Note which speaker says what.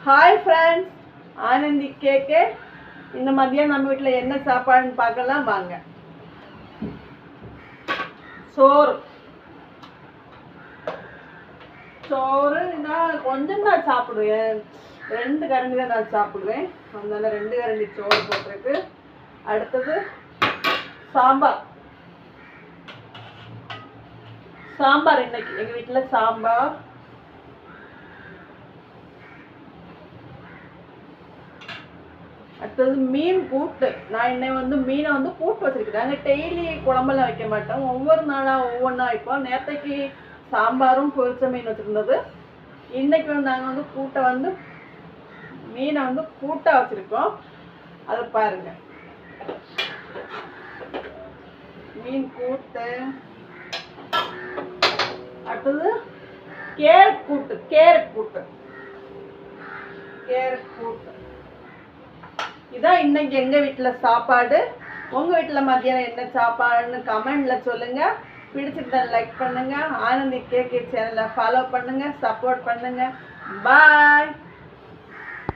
Speaker 1: Hi friends, Anandhi கேக்கு. இந்த மதியம் நம்ம வீட்டில் என்ன சாப்பாடுன்னு பார்க்கலாம் வாங்க. சோறு நான் கொஞ்சம் தான் சாப்பிடுவேன், 2 கரண்டி தான் நான் சாப்பிடுவேன். அதனால 2 கரண்டி சோறு போட்டிருக்கு. அடுத்தது சாம்பார். இன்னைக்கு எங்கள் வீட்டில் சாம்பார். அடுத்தது மீன் கூட்டு. நான் இன்னைக்கு மீனை கூட்டு வச்சிருக்கேன். நாங்கள் டெய்லி குழம்பெல்லாம் வைக்க மாட்டோம், ஒவ்வொரு நாளாக ஒவ்வொன்றா வைப்போம். நேற்றைக்கு சாம்பாரும் பொரிச்ச மீன் வச்சுருந்தது. இன்னைக்கு நாங்கள் கூட்டை மீனை கூட்டாக வச்சுருக்கோம். அதை பாருங்க, மீன் கூட்டு. அடுத்தது கேரட் கூட்டு. இதான் இன்னைக்கு எங்கள் வீட்டில் சாப்பாடு. உங்கள் வீட்டில் மத்தியானம் என்ன சாப்பாடுன்னு கமெண்டில் சொல்லுங்கள். பிடிச்சிருந்தா லைக் பண்ணுங்கள். ஆனந்தி கேக்கு சேனலை ஃபாலோ பண்ணுங்கள், சப்போர்ட் பண்ணுங்கள். பாய்.